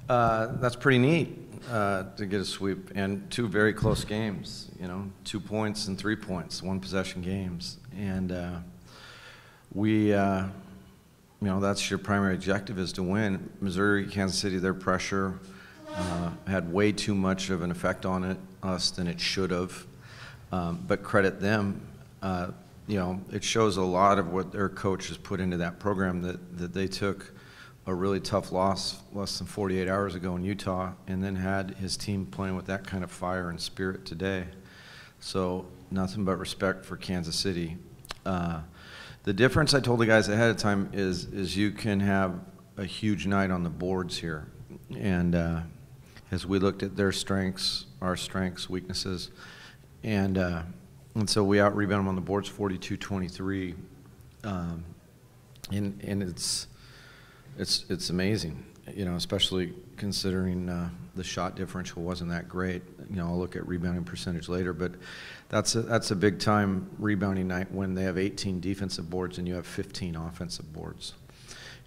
That's pretty neat to get a sweep, and two very close games. 2 points and 3 points, one possession games, and that's your primary objective, is to win. Missouri, Kansas City, their pressure had way too much of an effect on us than it should have, but credit them. It shows a lot of what their coach has put into that program, that they took a really tough loss less than 48 hours ago in Utah, and then had his team playing with that kind of fire and spirit today. So nothing but respect for Kansas City. The difference, I told the guys ahead of time, is you can have a huge night on the boards here. And as we looked at their strengths, our strengths, weaknesses, and so we out-rebound them on the boards 42-23, and it's amazing, especially considering the shot differential wasn't that great. I'll look at rebounding percentage later, but that's a big time rebounding night when they have 18 defensive boards and you have 15 offensive boards.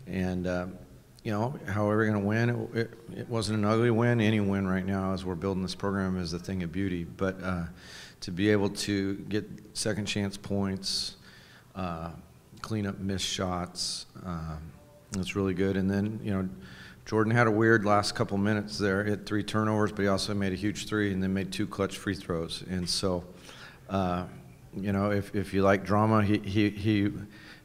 And how are we going to win? It wasn't an ugly win. Any win right now, as we're building this program, is a thing of beauty. But to be able to get second chance points, clean up missed shots, that's really good. And then, Jordan had a weird last couple minutes there. He had 3 turnovers, but he also made a huge 3 and then made 2 clutch free throws. And so, if you like drama, he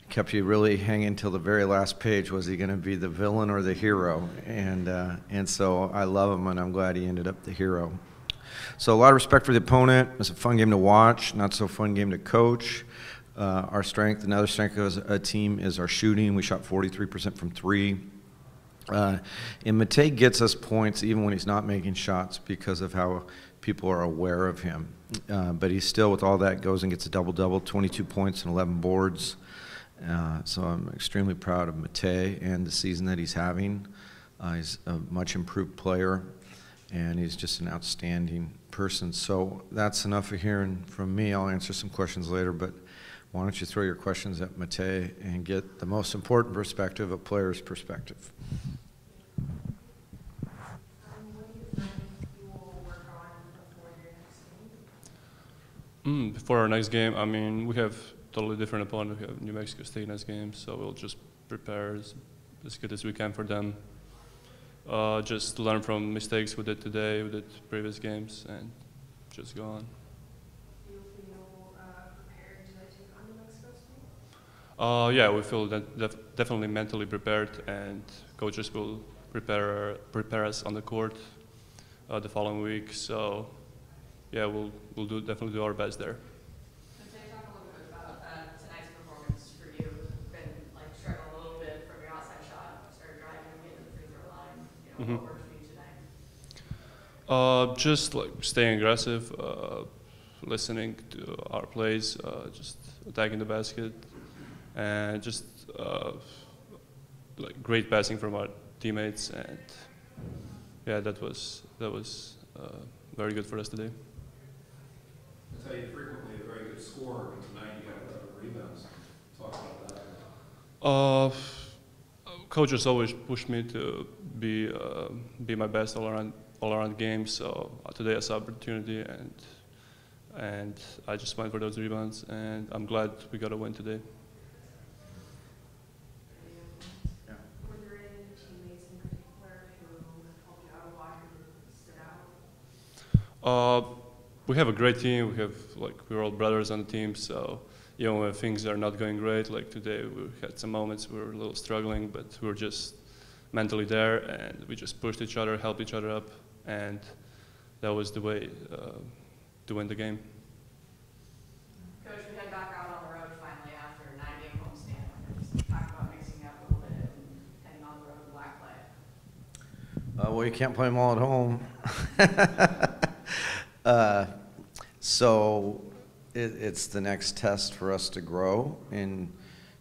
kept you really hanging till the very last page. Was he going to be the villain or the hero? And so I love him, and I'm glad he ended up the hero. So a lot of respect for the opponent. It's a fun game to watch, not so fun game to coach. Our strength, another strength as a team, is our shooting. We shot 43% from 3. And Matej gets us points even when he's not making shots because of how people are aware of him. But he still, with all that, goes and gets a double-double, 22 points and 11 boards. So I'm extremely proud of Matej and the season that he's having. He's a much improved player, and he's just an outstanding person. So that's enough of hearing from me. I'll answer some questions later, but why don't you throw your questions at Matej and get the most important perspective, a player's perspective. What do you think you will work on before your next game? Before our next game, we have totally different opponent. We have New Mexico State next game, so we'll just prepare as good as we can for them. Just learn from mistakes we did today, we did previous games, and just go on. Do you feel prepared to take on New Mexico State? Yeah, we feel definitely mentally prepared, and coaches will prepare us on the court the following week. So, yeah, we'll definitely do our best there. What worked for you tonight? Just staying aggressive, listening to our plays, just attacking the basket, and just great passing from our teammates, and yeah, that was very good for us today. I tell you, frequently a very good scorer, and tonight you got rebounds. Talk about that. Coaches always pushed me to be my best all around game. So today I saw opportunity, and I just went for those rebounds, and I'm glad we got a win today. Yeah. Were there any teammates in particular who helped you out a lot and stood out? We have a great team. We're all brothers on the team, so. When things are not going great, like today, we had some moments we were a little struggling, but we were just mentally there, and we just pushed each other, helped each other up, and that was the way to win the game. Coach, we head back out on the road finally after a 9-game homestand. Just talk about mixing up a little bit and heading on the road to black play. Well, you can't play them all at home. So it's the next test for us to grow and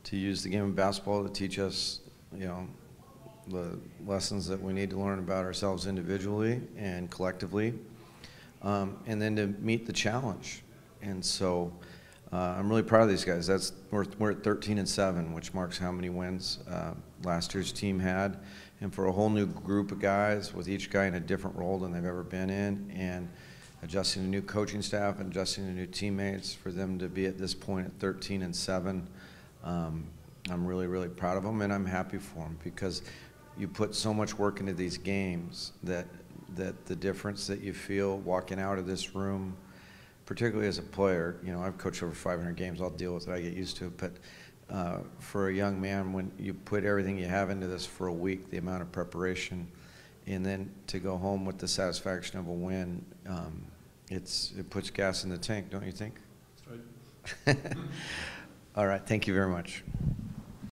to use the game of basketball to teach us, the lessons that we need to learn about ourselves individually and collectively, and then to meet the challenge. And so I'm really proud of these guys. We're at 13-7, which marks how many wins last year's team had, and for a whole new group of guys, with each guy in a different role than they've ever been in, and adjusting to new coaching staff and adjusting to new teammates, for them to be at this point at 13-7, I'm really, really proud of them, and I'm happy for them, because you put so much work into these games that the difference that you feel walking out of this room, particularly as a player, you know, I've coached over 500 games, I'll deal with it, I get used to it, but for a young man, when you put everything you have into this for a week, the amount of preparation, and then to go home with the satisfaction of a win, it puts gas in the tank, don't you think? That's right. All right, thank you very much.